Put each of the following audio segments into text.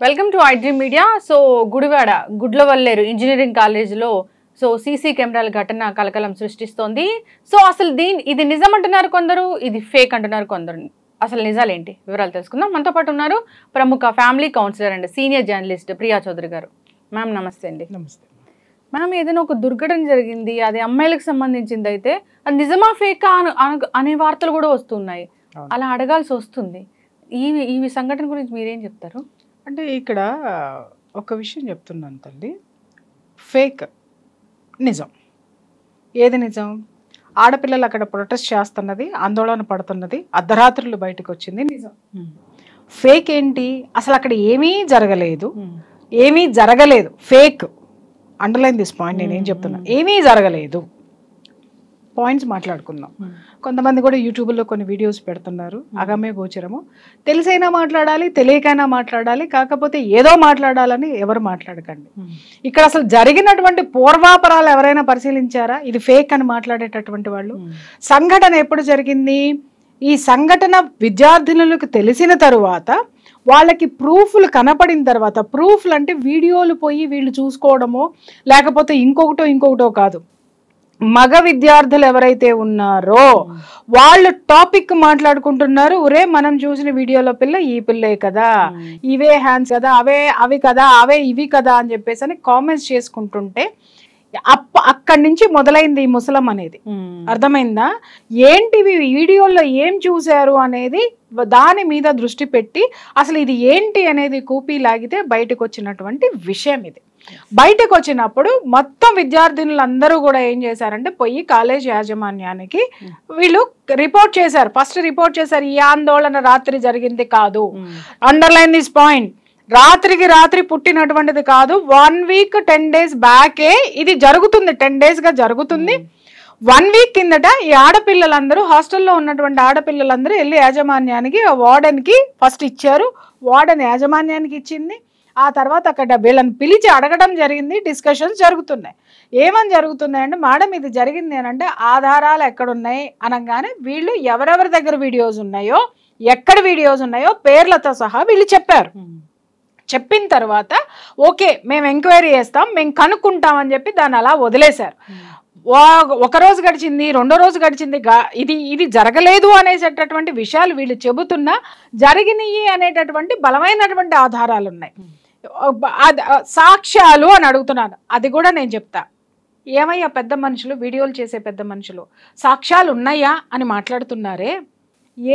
Welcome to iDream media. So Gudivada Gudlavalleru engineering కాలేజీలో CC కెమెరాల ఘటన కలకలం సృష్టిస్తోంది. సో అసలు ఇది నిజం అంటున్నారు కొందరు, ఇది ఫేక్ అంటున్నారు కొందరు. అసలు నిజాలేంటి వివరాలు తెలుసుకుందాం. మనతో పాటు ఉన్నారు ప్రముఖ family counsellor and senior journalist Priya Chaudhary గారు. మ్యామ్ నమస్తే అండి. నమస్తే మ్యామ్, ఏదైనా ఒక దుర్ఘటన జరిగింది, అది అమ్మాయిలకు సంబంధించింది అయితే అది నిజమా ఫేకా అనే వార్తలు కూడా వస్తున్నాయి. అలా అడగాల్సి వస్తుంది. ఈ సంఘటన గురించి మీరేం చెప్తారు? అంటే ఇక్కడ ఒక విషయం చెప్తున్నాను తల్లి, ఫేక్ నిజం. ఏది నిజం? ఆడపిల్లలు అక్కడ ప్రొటెస్ట్ చేస్తున్నది, ఆందోళన పడుతున్నది, అర్ధరాత్రులు బయటకు వచ్చింది నిజం. ఫేక్ ఏంటి? అసలు అక్కడ ఏమీ జరగలేదు. ఫేక్. Underline this point. నేనేం చెప్తున్నా, ఏమీ జరగలేదు. పాయింట్స్ మాట్లాడుకుందాం. కొంతమంది కూడా యూట్యూబ్లో కొన్ని వీడియోస్ పెడుతున్నారు, అగమ్య గోచరము. తెలిసైనా మాట్లాడాలి, తెలియకైనా మాట్లాడాలి, కాకపోతే ఏదో మాట్లాడాలని ఎవరు మాట్లాడకండి. ఇక్కడ అసలు జరిగినటువంటి పూర్వాపరాలు ఎవరైనా పరిశీలించారా? ఇది ఫేక్ అని మాట్లాడేటటువంటి వాళ్ళు. సంఘటన ఎప్పుడు జరిగింది? ఈ సంఘటన విద్యార్థినులకు తెలిసిన తరువాత, వాళ్ళకి ప్రూఫ్లు కనపడిన తర్వాత, ప్రూఫ్లు అంటే వీడియోలు పోయి వీళ్ళు చూసుకోవడమో లేకపోతే ఇంకొకటో కాదు, మగ విద్యార్థులు ఎవరైతే ఉన్నారో వాళ్ళు టాపిక్ మాట్లాడుకుంటున్నారు. ఒరే మనం చూసిన వీడియోలో పిల్ల ఈ పిల్లే కదా, ఇవే హ్యాండ్స్ కదా, అవి కదా, ఇవి కదా అని చెప్పేసి అని కామెంట్స్ చేసుకుంటుంటే అక్కడి నుంచి మొదలైంది ఈ ముసలం అనేది. అర్థమైందా? ఏంటివి వీడియోలో ఏం చూశారు అనేది దాని మీద దృష్టి పెట్టి అసలు ఇది ఏంటి అనేది కూపీ లాగితే బయటకు వచ్చినటువంటి విషయం ఇది. బయటకు వచ్చినప్పుడు మొత్తం విద్యార్థినులందరూ కూడా ఏం చేశారంటే పోయి కాలేజ్ యాజమాన్యానికి వీళ్ళు రిపోర్ట్ చేశారు. ఫస్ట్ రిపోర్ట్ చేశారు, ఈ ఆందోళన రాత్రి జరిగింది కాదు. Underline this point. రాత్రికి రాత్రి పుట్టినటువంటిది కాదు. 1 వీక్ 10 days బ్యాకే ఇది జరుగుతుంది. 10 days గా జరుగుతుంది. 1 వీక్ కిందట ఈ ఆడపిల్లలందరూ, హాస్టల్లో ఉన్నటువంటి ఆడపిల్లలందరూ వెళ్ళి యాజమాన్యానికి, వార్డెన్కి ఫస్ట్ ఇచ్చారు. వార్డెన్ యాజమాన్యానికి ఇచ్చింది. ఆ తర్వాత అక్కడ వీళ్ళని పిలిచి అడగడం జరిగింది. డిస్కషన్స్ జరుగుతున్నాయి. ఏమని జరుగుతున్నాయంటే, మేడం ఇది జరిగింది అని అంటే ఆధారాలు ఎక్కడున్నాయి అనగానే వీళ్ళు ఎవరెవరి దగ్గర వీడియోస్ ఉన్నాయో, ఎక్కడ వీడియోస్ ఉన్నాయో పేర్లతో సహా వీళ్ళు చెప్పారు. చెప్పిన తర్వాత ఓకే మేము ఎంక్వైరీ చేస్తాం, మేము కనుక్కుంటామని చెప్పి దాన్ని అలా వదిలేశారు. ఒక రోజు గడిచింది, 2వ రోజు గడిచింది, ఇది జరగలేదు అనేటటువంటి విషయాలు వీళ్ళు చెబుతున్నా జరిగినాయి అనేటటువంటి బలమైనటువంటి ఆధారాలు ఉన్నాయి. సాక్ష్యాలు అని అడుగుతున్నాను. అది కూడా నేను చెప్తా. ఏమయ్యా పెద్ద మనుషులు, వీడియోలు చేసే పెద్ద మనుషులు, సాక్ష్యాలు ఉన్నాయా అని మాట్లాడుతున్నారే.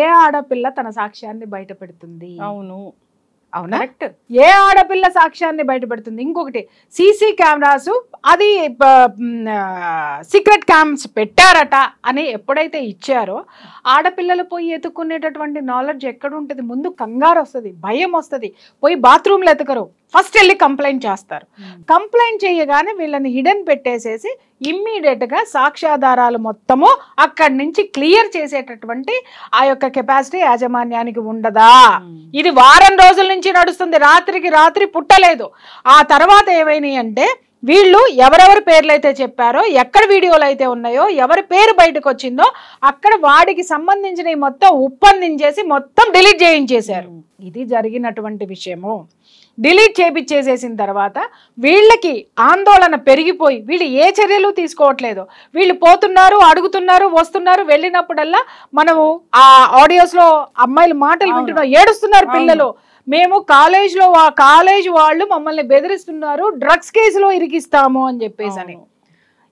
ఏ ఆడపిల్ల తన సాక్ష్యాన్ని బయట పెడుతుంది? అవునా? ఏ ఆడపిల్ల సాక్ష్యాన్ని బయటపెడుతుంది? ఇంకొకటి, సీసీ కెమెరాస్ అది సీక్రెట్ క్యామ్స్ పెట్టారట అని ఎప్పుడైతే ఇచ్చారో ఆడపిల్లలు పోయి ఎత్తుకునేటటువంటి నాలెడ్జ్ ఎక్కడ ఉంటుంది? ముందు కంగారు వస్తుంది, భయం వస్తుంది. పోయి బాత్రూమ్లో ఎతకరు, ఫస్ట్ వెళ్ళి కంప్లైంట్ చేస్తారు. కంప్లైంట్ చేయగానే వీళ్ళని హిడెన్ పెట్టేసేసి ఇమ్మీడియట్గా సాక్ష్యాధారాలు మొత్తము అక్కడి నుంచి క్లియర్ చేసేటటువంటి ఆ యొక్క కెపాసిటీ యాజమాన్యానికి ఉండదా? ఇది వారం రోజుల నుంచి నడుస్తుంది. రాత్రికి రాత్రి పుట్టలేదు. ఆ తర్వాత ఏమైనాయి అంటే, వీళ్ళు ఎవరెవరి పేర్లు అయితే చెప్పారో, ఎక్కడ వీడియోలు అయితే ఉన్నాయో, ఎవరి పేరు బయటకు వచ్చిందో అక్కడ వాడికి సంబంధించిన మొత్తం ఉప్పందించేసి మొత్తం డిలీట్ చేయించేశారు. ఇది జరిగినటువంటి విషయము. డిలీట్ చేపించేసేసిన తర్వాత వీళ్ళకి ఆందోళన పెరిగిపోయి వీళ్ళు ఏ చర్యలు తీసుకోవట్లేదు. వీళ్ళు పోతున్నారు, అడుగుతున్నారు, వస్తున్నారు. వెళ్ళినప్పుడల్లా మనము ఆ ఆడియోస్లో అమ్మాయిల మాటలు వింటున్నాం, ఏడుస్తున్నారు పిల్లలు. మేము కాలేజ్ వాళ్ళు మమ్మల్ని బెదిరిస్తున్నారు, డ్రగ్స్ కేసులో ఇరికిస్తాము అని చెప్పేసి అని.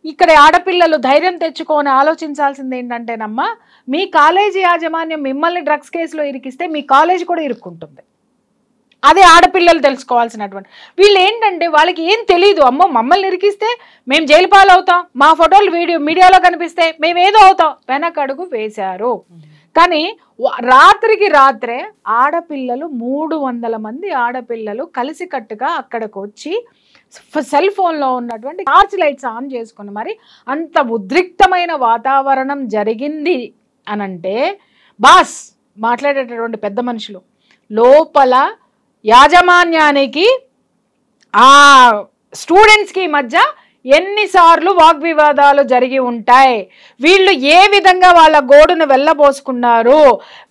ఇక్కడ ఆడపిల్లలు ధైర్యం తెచ్చుకొని ఆలోచించాల్సింది ఏంటంటేనమ్మా, మీ కాలేజీ యాజమాన్యం మిమ్మల్ని డ్రగ్స్ కేసులో ఇరికిస్తే మీ కాలేజ్ కూడా ఇరుక్కుంటుంది. అదే ఆడపిల్లలు తెలుసుకోవాల్సినటువంటి. వీళ్ళు ఏంటంటే వాళ్ళకి ఏం తెలీదు. అమ్మో మమ్మల్ని ఇరికిస్తే మేము జైలు పాలవుతాం, మా ఫోటోలు మీడియాలో కనిపిస్తే మేమేదో అవుతాం. వెనకడుగు వేశారు. కానీ రాత్రికి రాత్రే ఆడపిల్లలు 300 మంది ఆడపిల్లలు కలిసికట్టుగా అక్కడికి వచ్చి సెల్ ఫోన్లో ఉన్నటువంటి టార్చ్ లైట్స్ ఆన్ చేసుకుని మరి అంత ఉద్రిక్తమైన వాతావరణం జరిగింది అనంటే, బాస్ మాట్లాడేటటువంటి పెద్ద మనుషులు లోపల యాజమాన్యానికి ఆ స్టూడెంట్స్కి మధ్య ఎన్నిసార్లు వాగ్వివాదాలు జరిగి ఉంటాయి, వీళ్ళు ఏ విధంగా వాళ్ళ గోడును వెళ్ళబోసుకున్నారు.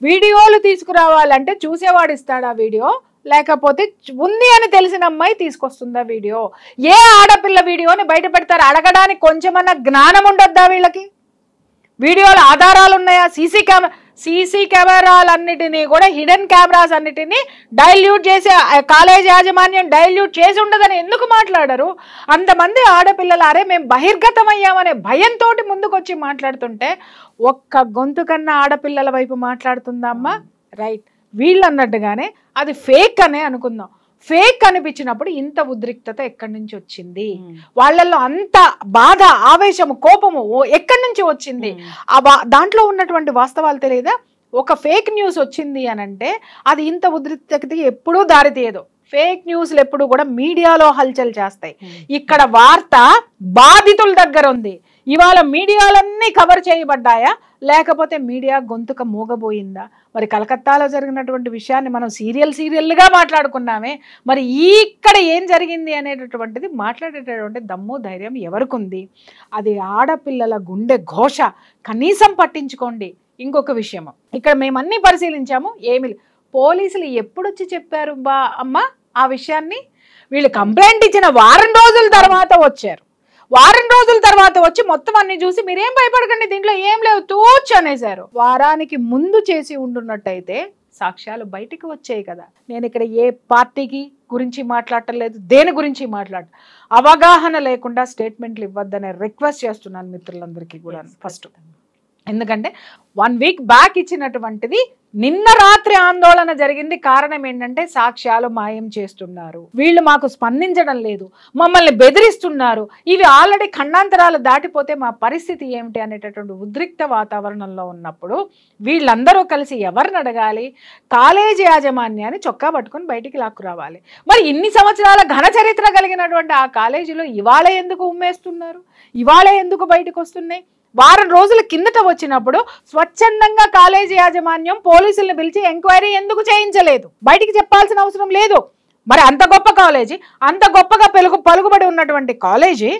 వీడియోలు తీసుకురావాలంటే చూసేవాడు ఇస్తాడా వీడియో? లేకపోతే ఉంది అని తెలిసిన అమ్మాయి తీసుకొస్తుందా వీడియో? ఏ ఆడపిల్ల వీడియోని బయట పెడతారు? అడగడానికి కొంచెమన్నా జ్ఞానం ఉండొద్దా వీళ్ళకి? వీడియోల ఆధారాలు ఉన్నాయా? సీసీ కెమెరాలన్నిటినీ కూడా హిడెన్ కెమెరాస్ అన్నిటినీ డైల్యూట్ చేసే కాలేజ్ యాజమాన్యం డైల్యూట్ చేసి ఉండదని ఎందుకు మాట్లాడరు? అంతమంది ఆడపిల్లలు అరే మేము బహిర్గతం అయ్యామనే భయంతో ముందుకు వచ్చి మాట్లాడుతుంటే ఒక్క గొంతు కన్నా ఆడపిల్లల వైపు మాట్లాడుతుందమ్మా. రైట్, వీళ్ళు అన్నట్టుగానే అది ఫేక్ అనే అనుకుందాం. ఫేక్ అనిపించినప్పుడు ఇంత ఉద్రిక్తత ఎక్కడి నుంచి వచ్చింది? వాళ్ళల్లో అంత బాధ, ఆవేశము, కోపము ఎక్కడి నుంచి వచ్చింది? దాంట్లో ఉన్నటువంటి వాస్తవాలు తెలియదా? ఒక ఫేక్ న్యూస్ వచ్చింది అని అంటే అది ఇంత ఉద్రిక్తతకి ఎప్పుడూ దారితీయదు. ఫేక్ న్యూస్లు ఎప్పుడు కూడా మీడియాలో హల్చల్ చేస్తాయి. ఇక్కడ వార్త బాధితుల దగ్గర ఉంది. ఇవాళ మీడియాలన్నీ కవర్ చేయబడ్డాయా లేకపోతే మీడియా గొంతుక మూగబోయిందా? మరి కలకత్తాలో జరిగినటువంటి విషయాన్ని మనం సీరియల్గా మాట్లాడుకున్నామే, మరి ఇక్కడ ఏం జరిగింది అనేటటువంటిది మాట్లాడేటటువంటి దమ్ము ధైర్యం ఎవరికి ఉంది? అది ఆడపిల్లల గుండె ఘోష. కనీసం పట్టించుకోండి. ఇంకొక విషయం, ఇక్కడ మేమన్నీ పరిశీలించాము, ఏమి పోలీసులు ఎప్పుడొచ్చి చెప్పారు అమ్మ ఆ విషయాన్ని? వీళ్ళు కంప్లైంట్ ఇచ్చిన వారం రోజుల తర్వాత వచ్చారు. వారం రోజుల తర్వాత వచ్చి మొత్తం అన్ని చూసి మీరేం భయపడకండి, దీంట్లో ఏం లేవు తూచ్ అనేసారు. వారానికి ముందు చేసి ఉండున్నట్టయితే సాక్ష్యాలు బయటికి వచ్చాయి కదా. నేను ఇక్కడ ఏ పార్టీకి గురించి మాట్లాడటలేదు, దేని గురించి అవగాహన లేకుండా స్టేట్మెంట్లు ఇవ్వద్దనే రిక్వెస్ట్ చేస్తున్నాను మిత్రులందరికీ కూడా. ఫస్ట్ ఎందుకంటే 1 వీక్ బ్యాక్ ఇచ్చినటువంటిది నిన్న రాత్రి ఆందోళన జరిగింది. కారణం ఏంటంటే సాక్ష్యాలు మాయం చేస్తున్నారు, వీళ్ళు మాకు స్పందించడం లేదు, మమ్మల్ని బెదిరిస్తున్నారు, ఇవి ఆల్రెడీ ఖండాంతరాలు దాటిపోతే మా పరిస్థితి ఏమిటి అనేటటువంటి ఉద్రిక్త వాతావరణంలో ఉన్నప్పుడు వీళ్ళందరూ కలిసి ఎవరిని అడగాలి? కాలేజీ యాజమాన్యాన్ని చొక్కా పట్టుకొని బయటికి లాక్కురావాలి. మరి ఇన్ని సంవత్సరాల ఘన చరిత్ర కలిగినటువంటి ఆ కాలేజీలో ఇవాళ ఎందుకు ఉమ్మేస్తున్నారు? ఇవాళ ఎందుకు బయటకు వస్తున్నాయి? వారం రోజుల కిందట వచ్చినప్పుడు స్వచ్ఛందంగా కాలేజీ యాజమాన్యం పోలీసులను పిలిచి ఎంక్వైరీ ఎందుకు చేయించలేదు? బయటికి చెప్పాల్సిన అవసరం లేదు. మరి అంత గొప్ప కాలేజీ, అంత గొప్పగా పలుకుబడి ఉన్నటువంటి కాలేజీ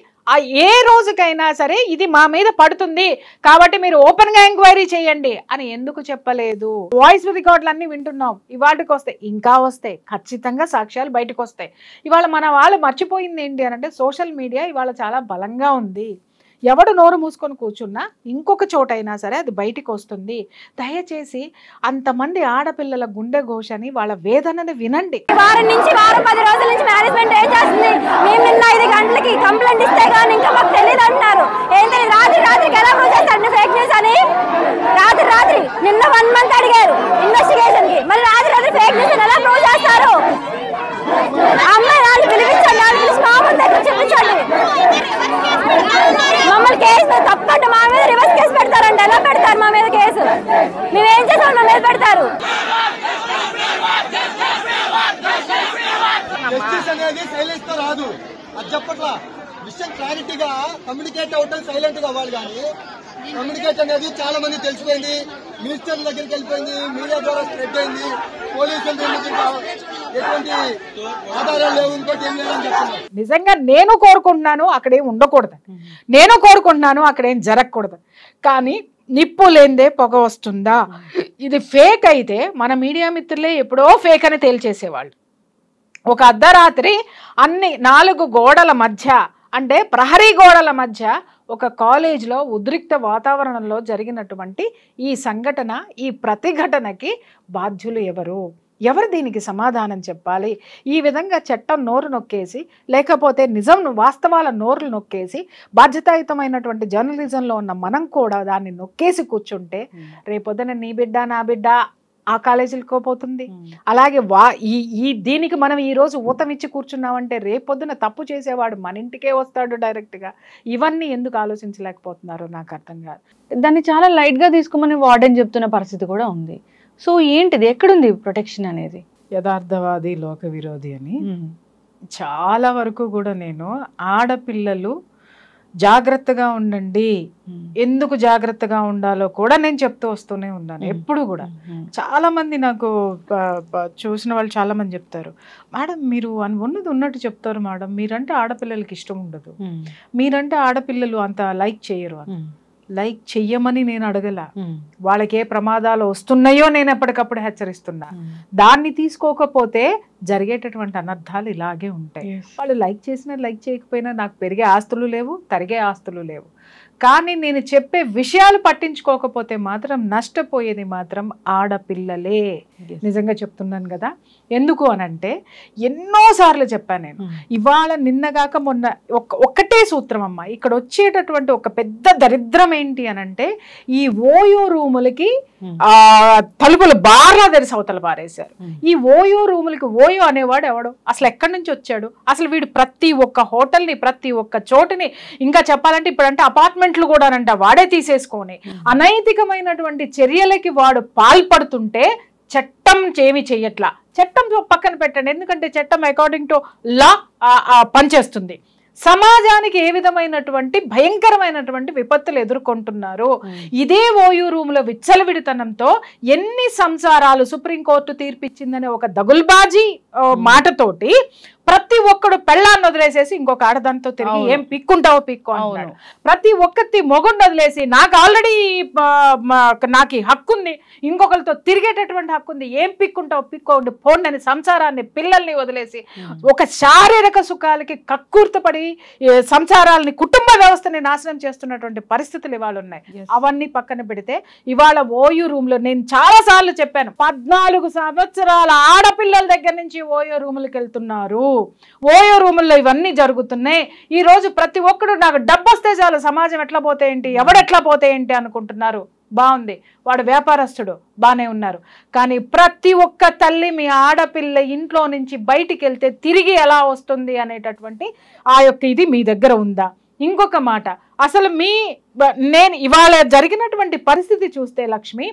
ఏ రోజుకైనా సరే ఇది మా మీద పడుతుంది కాబట్టి మీరు ఓపెన్ గా ఎంక్వైరీ చేయండి అని ఎందుకు చెప్పలేదు? వాయిస్ రికార్డులన్నీ వింటున్నాం, ఇవాటికి వస్తాయి, ఇంకా వస్తాయి, ఖచ్చితంగా సాక్ష్యాలు బయటకు వస్తాయి. ఇవాళ మన వాళ్ళు మర్చిపోయింది ఏంటి అని అంటే సోషల్ మీడియా ఇవాళ చాలా బలంగా ఉంది. ఎవడు నోరు మూసుకొని కూర్చున్నా ఇంకొక చోటైనా సరే అది బయటికి వస్తుంది. దయచేసి అంతమంది ఆడపిల్లల గుండె ఘోషని, వాళ్ళ వేదనని వినండి. వారం 10 రోజుల నుంచి మేనేజ్మెంట్ ఏం చేస్తుంది? మేము నిన్న 5 గంటలకి కంప్లైంట్ ఇస్తే కానీ ఇంకా మాకు తెలియదు అంటున్నారు. ఏంటి రాత్రికి ఎలా ప్రూవ్ చేస్తారండి ఫేక్ న్యూస్ అని? రాత్రి నిన్న 1 మంత్ అడిగారు ఇన్వెస్టిగేషన్ కి, మరి రాత్రి ఫేక్ న్యూస్ ఎలా ప్రూవ్ చేస్తారు? అమ్మాయి వాళ్ళు పిలిపించండి, వాళ్ళు పిలిచి మా ముందు దగ్గర చెప్పించండి. మమ్మల్ని కేసు తప్పంటే మా మీద రివర్స్ కేసు పెడతారండి. ఎలా పెడతారు మా మీద కేసు? మేమేం చేసాం మా మీద పెడతారు? రాదు అది చెప్పట్లా. విషయం క్లారిటీగా కమ్యూనికేట్ అవటం సైలెంట్ గా అవ్వాలి. కానీ కమ్యూనికేట్ అనేది చాలా మంది తెలిసిపోయింది, మినిస్టర్ దగ్గరికి వెళ్ళిపోయింది, మీడియా ద్వారా స్ప్రెడ్ అయింది, పోలీసులు ఎటువంటి ఆధారాలు లేవు, ఇంకోటి ఏం లేదని చెప్తున్నారు. నిజంగా నేను కోరుకుంటున్నాను అక్కడేం ఉండకూడదు, నేను కోరుకుంటున్నాను అక్కడేం జరగకూడదు. కానీ నిప్పు లేందే పొగ వస్తుందా? ఇది ఫేక్ అయితే మన మీడియా మిత్రులే ఎప్పుడో ఫేక్ అని తేల్చేసేవాళ్ళు. ఒక అర్ధరాత్రి అన్ని 4 గోడల మధ్య అంటే ప్రహరీ గోడల మధ్య ఒక కాలేజ్లో ఉద్రిక్త వాతావరణంలో జరిగినటువంటి ఈ సంఘటన, ఈ ప్రతిఘటనకి బాధ్యులు ఎవరు దీనికి సమాధానం చెప్పాలి? ఈ విధంగా చట్టం నోరు నొక్కేసి లేకపోతే నిజం వాస్తవాల నోరులు నొక్కేసి బాధ్యతాయుతమైనటువంటి జర్నలిజంలో ఉన్న మనం కూడా దాన్ని నొక్కేసి కూర్చుంటే రేపొద్దున నీ బిడ్డ నా బిడ్డ ఆ కాలేజీలకు పోతుంది. అలాగే దీనికి మనం ఈ రోజు ఊతమిచ్చి కూర్చున్నామంటే రేపొద్దున తప్పు చేసేవాడు మన ఇంటికే వస్తాడు డైరెక్ట్గా. ఇవన్నీ ఎందుకు ఆలోచించలేకపోతున్నారో నాకు అర్థం కాదు. దాన్ని చాలా లైట్గా తీసుకోమని వార్డెన్ చెప్తున్న పరిస్థితి కూడా ఉంది. సో ఏంటిది, ఎక్కడుంది ప్రొటెక్షన్ అనేది? యథార్థవాది లోక విరోధి అని చాలా వరకు కూడా నేను ఆడపిల్లలు జాగ్రత్తగా ఉండండి, ఎందుకు జాగ్రత్తగా ఉండాలో కూడా నేను చెప్తూ వస్తూనే ఉన్నాను ఎప్పుడు కూడా. చాలా మంది నాకు చూసిన వాళ్ళు చాలా మంది చెప్తారు, మేడం మీరు ఉన్నది ఉన్నట్టు చెప్తారు మేడం, మీరంటే ఆడపిల్లలకి ఇష్టం ఉండదు, మీరంటే ఆడపిల్లలు అంత లైక్ చేయరు అని. లైక్ చెయ్యమని నేను అడగల, వాళ్ళకి ఏ ప్రమాదాలు వస్తున్నాయో నేను ఎప్పటికప్పుడు హెచ్చరిస్తున్నా. దాన్ని తీసుకోకపోతే జరిగేటటువంటి అనర్థాలు ఇలాగే ఉంటాయి. వాళ్ళు లైక్ చేసినా లైక్ చేయకపోయినా నాకు పెరిగే ఆస్తులు లేవు, తరిగే ఆస్తులు లేవు. కానీ నేను చెప్పే విషయాలు పట్టించుకోకపోతే మాత్రం నష్టపోయేది మాత్రం ఆడపిల్లలే. నిజంగా చెప్తున్నాను కదా. ఎందుకు అనంటే ఎన్నోసార్లు చెప్పాను నేను. ఇవాళ నిన్నగాక మొన్న ఒక్కటే సూత్రం అమ్మ. ఇక్కడ వచ్చేటటువంటి ఒక పెద్ద దరిద్రం ఏంటి అనంటే ఈ ఓయో రూములకి తలుపులు బార్లా తెరిసి అవతల పారేశారు. ఈ ఓయో రూములకి ఓయో అనేవాడు ఎవడు, అసలు ఎక్కడి నుంచి వచ్చాడు, అసలు వీడు ప్రతి ఒక్క హోటల్ని ప్రతి ఒక్క చోటుని, ఇంకా చెప్పాలంటే ఇప్పుడంటే అపార్ట్మెంట్లు కూడానంట వాడే తీసేసుకొని అనైతికమైనటువంటి చర్యలకి వాడు పాల్పడుతుంటే చట్టం ఏమి చెయ్యట్లా. చట్టం పక్కన పెట్టండి, ఎందుకంటే చట్టం అకార్డింగ్ టు లా పనిచేస్తుంది. సమాజానికి ఏ విధమైనటువంటి భయంకరమైనటువంటి విపత్తులు ఎదుర్కొంటున్నారు. ఇదే ఓయూ రూముల విచ్చలవిడితనంతో ఎన్ని సంసారాలు సుప్రీంకోర్టు తీర్పిచ్చిందనే ఒక దగుల్బాజీ మాటతోటి ప్రతి ఒక్కడు పెళ్ళాన్ని వదిలేసేసి ఇంకొక ఆడదానితో తిరిగి ఏం పిక్కుంటావో పిక్కు అంటున్నాడు. ప్రతి ఒక్కటి మొగుడిని వదిలేసి నాకు ఆల్రెడీ నాకు ఈ హక్కు ఉంది, ఇంకొకరితో తిరిగేటటువంటి హక్కు ఉంది, ఏం పిక్కుంటావో పిక్కోండి పోండి అని సంసారాన్ని పిల్లల్ని వదిలేసి ఒక శారీరక సుఖాలకి కక్కుర్తపడి సంసారాలని కుటుంబ వ్యవస్థని నాశనం చేస్తున్నటువంటి పరిస్థితులు ఇవాళ ఉన్నాయి. అవన్నీ పక్కన పెడితే ఇవాళ ఓయూ రూమ్ లో నేను చాలా సార్లు చెప్పాను, 14 సంవత్సరాల ఆడపిల్లల దగ్గర నుంచి ఓయో రూములకు వెళ్తున్నారు. ఓయో రూముల్లో ఇవన్నీ జరుగుతున్నాయి. ఈ రోజు ప్రతి ఒక్కడు నాకు డబ్బు వస్తే చాలు, సమాజం ఎట్లా పోతే ఏంటి, ఎవడెట్లా పోతే ఏంటి అనుకుంటున్నారు. బాగుంది, వాడు వ్యాపారస్తుడు, బానే ఉన్నారు. కానీ ప్రతి ఒక్క తల్లి మీ ఆడపిల్ల ఇంట్లో నుంచి బయటికి వెళ్తే తిరిగి ఎలా వస్తుంది అనేటటువంటి ఆ యొక్క ఇది మీ దగ్గర ఉందా? ఇంకొక మాట, అసలు నేను ఇవాళ జరిగినటువంటి పరిస్థితి చూస్తే లక్ష్మి,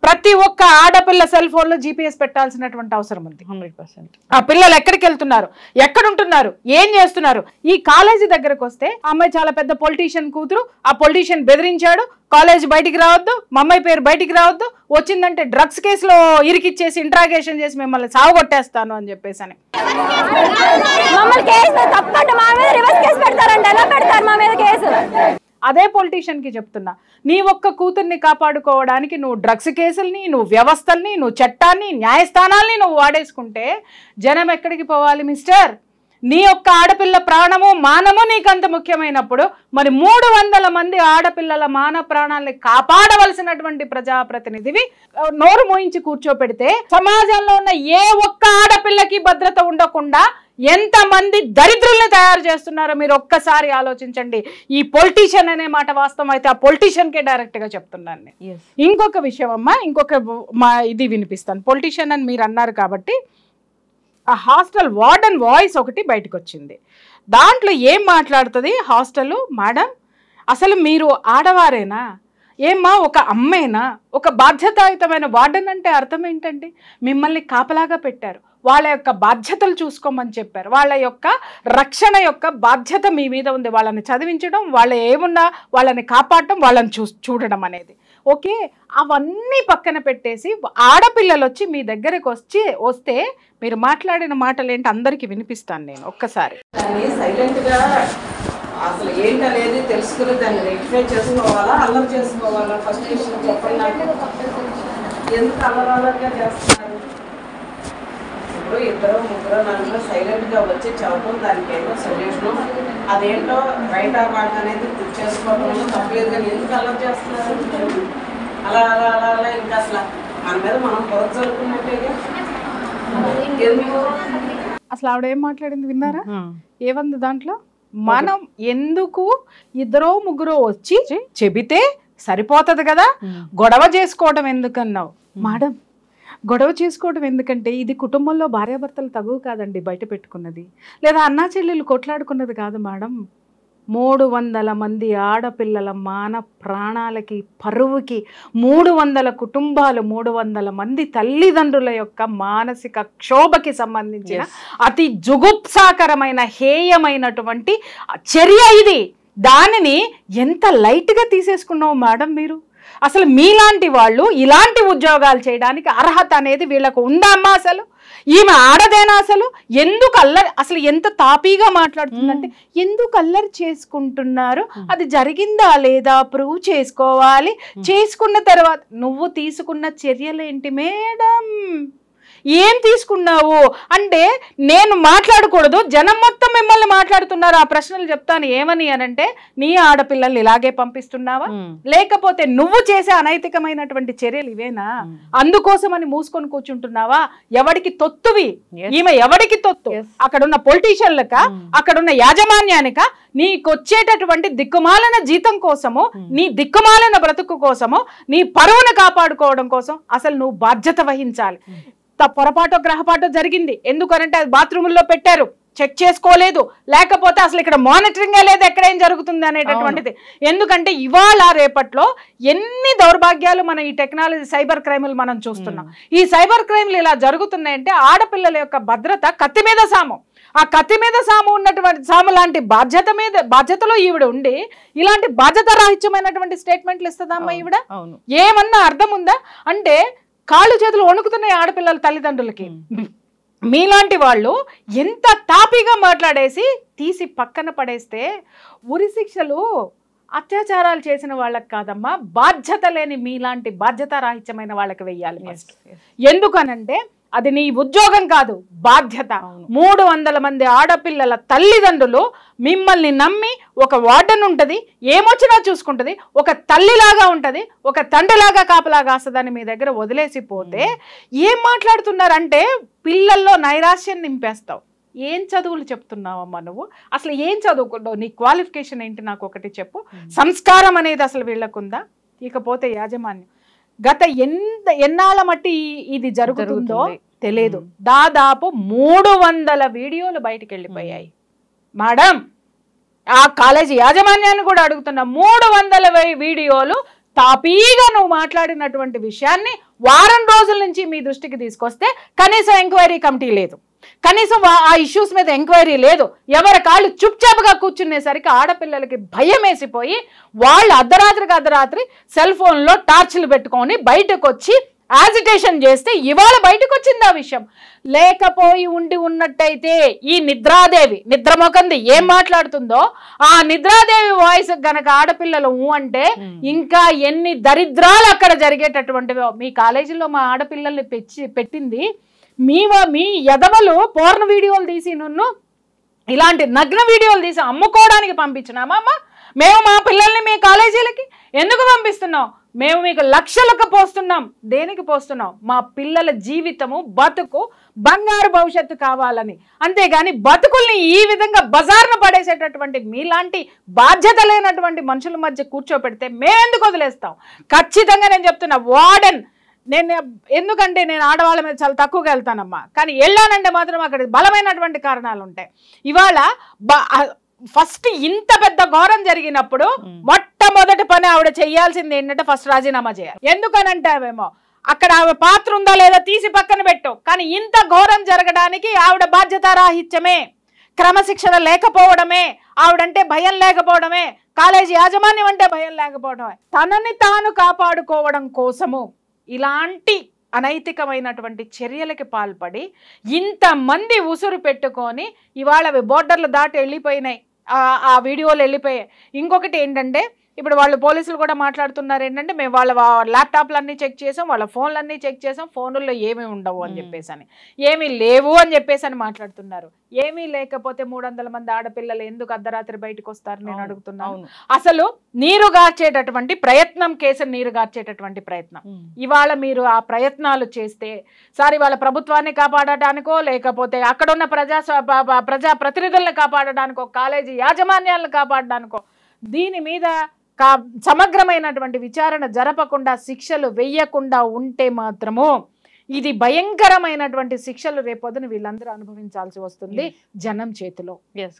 ప్రతి ఒక్క ఆడపిల్ల సెల్ ఫోన్ లో జీపీఎస్ పెట్టాల్సినటువంటి అవసరం ఉంది. 100%. ఆ పిల్లలు ఎక్కడికి వెళ్తున్నారు, ఎక్కడుంటున్నారు, ఏం చేస్తున్నారు. ఈ కాలేజీ దగ్గరకు వస్తే అమ్మాయి చాలా పెద్ద పొలిటీషియన్ కూతురు, ఆ పొలిటీషియన్ బెదిరించాడు, కాలేజ్ బయటికి రావద్దు, మా అమ్మాయి పేరు బయటికి రావద్దు, వచ్చిందంటే డ్రగ్స్ కేసులో ఇరికిచ్చేసి ఇంట్రాగేషన్ చేసి మిమ్మల్ని సావగొట్టేస్తాను అని చెప్పేసి అని అదే పొలిటీషియన్ కి చెప్తున్నా, నీ ఒక్క కూతుర్ని కాపాడుకోవడానికి నువ్వు డ్రగ్స్ కేసుల్ని, నువ్వు వ్యవస్థల్ని, నువ్వు చట్టాన్ని, న్యాయస్థానాల్ని నువ్వు వాడేసుకుంటే జనం ఎక్కడికి పోవాలి మిస్టర్? నీ యొక్క ఆడపిల్ల ప్రాణము మానము నీకంత ముఖ్యమైనప్పుడు మరి 300 మంది ఆడపిల్లల మాన ప్రాణాలని కాపాడవలసినటువంటి ప్రజాప్రతినిధివి నోరు మోయించి కూర్చోపెడితే సమాజంలో ఉన్న ఏ ఒక్క ఆడపిల్లకి భద్రత ఉండకుండా ఎంతమంది దరిద్రుల్ని తయారు చేస్తున్నారో మీరు ఒక్కసారి ఆలోచించండి. ఈ పొలిటీషియన్ అనే మాట వాస్తవం అయితే ఆ పొలిటీషియన్కే డైరెక్ట్ గా చెప్తున్నాను నేను. ఇంకొక విషయం అమ్మా, ఇది వినిపిస్తాను. పొలిటీషియన్ అని మీరు అన్నారు కాబట్టి ఆ హాస్టల్ వార్డెన్ వాయిస్ ఒకటి బయటకు వచ్చింది. దాంట్లో ఏం మాట్లాడుతుంది హాస్టల్ మేడం, అసలు మీరు ఆడవారేనా ఏమ్మా, ఒక అమ్మేనా, ఒక బాధ్యతాయుతమైన వార్డెన్ అంటే అర్థం ఏంటండి? మిమ్మల్ని కాపలాగా పెట్టారు, వాళ్ళ యొక్క బాధ్యతలు చూసుకోమని చెప్పారు, వాళ్ళ యొక్క రక్షణ యొక్క బాధ్యత మీ మీద ఉంది. వాళ్ళని చదివించడం, వాళ్ళ ఏమున్నా వాళ్ళని కాపాడటం, వాళ్ళని చూడడం అనేది ఓకే. అవన్నీ పక్కన పెట్టేసి ఆడపిల్లలు వచ్చి మీ దగ్గరకు వస్తే మీరు మాట్లాడిన మాటలు ఏంటి అందరికీ వినిపిస్తాను నేను ఒక్కసారి. సైలెంట్గా అసలు ఏంటనేది తెలుసుకుని దాన్ని రెక్టిఫై చేసుకోవాలా, అల్లరి చేసుకోవాలా? ఫస్ట్ విషయం చెప్పండి నాకు. ఎందుకు అల్లరగా చేస్తున్నారు? ఇప్పుడు 2, 3, 4 సైలెంట్గా వచ్చి చదవడం, దానికి ఏంటో సొల్యూషను, అదేంటో రైట్ ఆర్ రాంగ్ అనేది చేసుకోవడంలో తప్పలేదు. కానీ ఎందుకు అల్లరి చేస్తున్నారు? అలా అలా అలా అలా ఇంకా అసలు మన మీద మనం పొరత జరుపుకున్నట్టేగా. ఎందుకు అసలు ఆవిడ ఏం మాట్లాడింది విన్నారా? ఏమంది దాంట్లో? మనం ఎందుకు 2, 3 వచ్చి చెబితే సరిపోతుంది కదా, గొడవ చేసుకోవడం ఎందుకన్నావు మేడం? గొడవ చేసుకోవడం ఎందుకంటే ఇది కుటుంబంలో భార్యాభర్తలు తగువ కాదండి బయట పెట్టుకున్నది, లేదా అన్నా చెల్లెలు కొట్లాడుకున్నది కాదు మేడం. 300 మంది ఆడపిల్లల మాన ప్రాణాలకి పరువుకి 300 కుటుంబాలు, 300 మంది తల్లిదండ్రుల యొక్క మానసిక క్షోభకి సంబంధించిన అతి జుగుప్సాకరమైన హేయమైనటువంటి చర్య ఇది. దానిని ఎంత లైట్గా తీసేసుకున్నావు మేడం మీరు? అసలు మీలాంటి వాళ్ళు ఇలాంటి ఉద్యోగాలు చేయడానికి అర్హత అనేది వీళ్ళకు ఉందా అమ్మా? అసలు ఈమె ఆడదేనా? అసలు ఎందుకు అల్లరి, అసలు ఎంత తాపీగా మాట్లాడుతుందంటే ఎందుకు అల్లరి చేసుకుంటున్నారు, అది జరిగిందా లేదా ప్రూవ్ చేసుకోవాలి, చేసుకున్న తర్వాత నువ్వు తీసుకున్న చర్యలు ఏంటి మేడం, ఏం తీసుకున్నావు అంటే నేను మాట్లాడకూడదు, జనం మొత్తం మిమ్మల్ని మాట్లాడుతున్నారు. ఆ ప్రశ్నలు చెప్తాను ఏమని అనంటే, నీ ఆడపిల్లల్ని ఇలాగే పంపిస్తున్నావా, లేకపోతే నువ్వు చేసే అనైతికమైనటువంటి చర్యలు ఇవేనా, అందుకోసమని మూసుకొని కూర్చుంటున్నావా? ఎవడికి తొత్తువి ఈమె, ఎవడికి తొత్తు? అక్కడున్న పొలిటీషియన్లక, అక్కడున్న యాజమాన్యానిక, నీకొచ్చేటటువంటి దిక్కుమాలిన జీతం కోసము, నీ దిక్కుమాలిన బ్రతుకు కోసము, నీ పరువును కాపాడుకోవడం కోసం అసలు నువ్వు బాధ్యత వహించాలి. పొరపాటో గ్రహపాటో జరిగింది, ఎందుకనంటే అది బాత్రూముల్లో పెట్టారు, చెక్ చేసుకోలేదు, లేకపోతే అసలు ఇక్కడ మానిటరింగే లేదు ఎక్కడ ఏం జరుగుతుంది అనేటటువంటిది. ఎందుకంటే ఇవాళ రేపట్లో ఎన్ని దౌర్భాగ్యాలు మనం ఈ టెక్నాలజీ సైబర్ క్రైములు మనం చూస్తున్నాం. ఈ సైబర్ క్రైమ్లు ఇలా జరుగుతున్నాయంటే ఆడపిల్లల యొక్క భద్రత కత్తి మీద సాము. ఆ కత్తి మీద సాము ఉన్నటువంటి సాము లాంటి బాధ్యతలో ఈవిడ ఉండి ఇలాంటి బాధ్యత రాహిత్యమైనటువంటి స్టేట్మెంట్లు ఇస్తుందమ్మా ఈవిడ. ఏమన్నా అర్థం ఉందా? అంటే కాళ్ళు చేతులు వణుకుతున్నాయి ఆడపిల్లల తల్లిదండ్రులకి. మీలాంటి వాళ్ళు ఎంత తాపీగా మాట్లాడేసి తీసి పక్కన పడేస్తే ఉరి శిక్షలు అత్యాచారాలు చేసిన వాళ్ళకి కాదమ్మా, బాధ్యత లేని మీలాంటి బాధ్యత రాహిత్యమైన వాళ్ళకి వెయ్యాలి. ఎందుకనంటే అది నీ ఉద్యోగం కాదు, బాధ్యత. 300 మంది ఆడపిల్లల తల్లిదండ్రులు మిమ్మల్ని నమ్మి, ఒక వార్డెన్ ఉంటుంది, ఏమొచ్చినా చూసుకుంటుంది, ఒక తల్లిలాగా ఉంటుంది, ఒక తండ్రిలాగా కాపలాగా వస్తుందని మీ దగ్గర వదిలేసిపోతే ఏం మాట్లాడుతున్నారంటే పిల్లల్లో నైరాశ్యం నింపేస్తావు. ఏం చదువులు చెప్తున్నావమ్మా నువ్వు? అసలు ఏం చదువుకున్నావు? నీ క్వాలిఫికేషన్ ఏంటి నాకు ఒకటి చెప్పు. సంస్కారం అనేది అసలు వీళ్ళకుందా? ఇకపోతే యాజమాన్యం గత ఎన్నాళ్ళ మట్టి ఇది జరుగుతుందో తెలియదు. దాదాపు 300 వీడియోలు బయటికి వెళ్ళిపోయాయి మేడం. ఆ కాలేజీ యాజమాన్యాన్ని కూడా అడుగుతున్నా, 300 వీడియోలు తాపీగా నువ్వు మాట్లాడినటువంటి విషయాన్ని వారం రోజుల నుంచి మీ దృష్టికి తీసుకొస్తే కనీసం ఎంక్వైరీ కమిటీ లేదు, కనీసం ఆ ఇష్యూస్ మీద ఎంక్వైరీ లేదు. ఎవరి కాళ్ళు చుప్చాపుగా కూర్చునేసరికి ఆడపిల్లలకి భయం వేసిపోయి వాళ్ళు అర్ధరాత్రి సెల్ ఫోన్లో టార్చ్లు పెట్టుకొని బయటకు వచ్చి యాజిటేషన్ చేస్తే ఇవాళ బయటకు వచ్చింది ఆ విషయం. లేకపోయి ఉన్నట్టయితే ఈ నిద్రాదేవి నిద్రమొకంది ఏం మాట్లాడుతుందో ఆ నిద్రాదేవి వాయిస్ గనక ఆడపిల్లలు అంటే ఇంకా ఎన్ని దరిద్రాలు అక్కడ జరిగేటటువంటివో. మీ కాలేజీలో మా ఆడపిల్లల్ని పెట్టింది మీ ఎదవలు పోర్న్ వీడియోలు తీసి ఇలాంటి నగ్న వీడియోలు తీసి అమ్ముకోవడానికి పంపించినామా అమ్మ? మేము మా పిల్లల్ని మీ కాలేజీలకి ఎందుకు పంపిస్తున్నాం? మేము మీకు లక్షలకు పోస్తున్నాం. దేనికి పోస్తున్నాం? మా పిల్లల జీవితము బతుకు బంగారు భవిష్యత్తు కావాలని. అంతేగాని బతుకుల్ని ఈ విధంగా బజార్ను పడేసేటటువంటి మీలాంటి బాధ్యత లేనటువంటి మనుషుల మధ్య కూర్చోపెడితే మేమెందుకు వదిలేస్తాం? ఖచ్చితంగా నేను చెప్తున్నా, వార్డెన్ ఎందుకంటే నేను ఆడవాళ్ళ మీద చాలా తక్కువగా వెళ్తానమ్మా, కానీ వెళ్ళానంటే మాత్రం అక్కడ బలమైనటువంటి కారణాలు ఉంటాయి. ఇవాళ ఫస్ట్ ఇంత పెద్ద ఘోరం జరిగినప్పుడు మొట్టమొదటి పని ఆవిడ చేయాల్సింది ఏంటంటే ఫస్ట్ రాజీనామా చేయాలి. ఎందుకనంటే అవేమో అక్కడ ఆవిడ పాత్ర ఉందా లేదా తీసి పక్కన పెట్టు, కానీ ఇంత ఘోరం జరగడానికి ఆవిడ బాధ్యతారాహిత్యమే, క్రమశిక్షణ లేకపోవడమే, ఆవిడంటే భయం లేకపోవడమే, కాలేజీ యాజమాన్యం అంటే భయం లేకపోవడమే, తనని తాను కాపాడుకోవడం కోసము ఇలాంటి అనైతికమైనటువంటి చర్యలకి పాల్పడి ఇంతమంది ఉసురు పెట్టుకొని ఇవాళ బోర్డర్లు దాటి వెళ్ళిపోయినాయి, ఆ వీడియోలు వెళ్ళిపోయాయి. ఇంకొకటి ఏంటంటే ఇప్పుడు వాళ్ళు పోలీసులు కూడా మాట్లాడుతున్నారు ఏంటంటే మేము వాళ్ళ ల్యాప్టాప్లన్నీ చెక్ చేసాం, వాళ్ళ ఫోన్లన్నీ చెక్ చేసాం, ఫోనుల్లో ఏమీ ఉండవు అని చెప్పేసి అని, ఏమీ లేవు అని చెప్పేసి అని మాట్లాడుతున్నారు. ఏమీ లేకపోతే 300 మంది ఆడపిల్లలు ఎందుకు అర్ధరాత్రి బయటకు వస్తారు నేను అడుగుతున్నాను. అసలు నీరు గార్చేటటువంటి ప్రయత్నం, కేసును నీరు గార్చేటటువంటి ప్రయత్నం ఇవాళ మీరు ఆ ప్రయత్నాలు చేస్తే సార్ ఇవాళ ప్రభుత్వాన్ని కాపాడటానికో లేకపోతే అక్కడున్న ప్రజా ప్రతినిధులను కాపాడడానికో కాలేజీ యాజమాన్యాలను కాపాడడానికో దీని మీద సమగ్రమైనటువంటి విచారణ జరపకుండా శిక్షలు వెయ్యకుండా ఉంటే మాత్రము ఇది భయంకరమైనటువంటి శిక్షలు రేపొద్దున వీళ్ళందరూ అనుభవించాల్సి వస్తుంది జనం చేతిలో.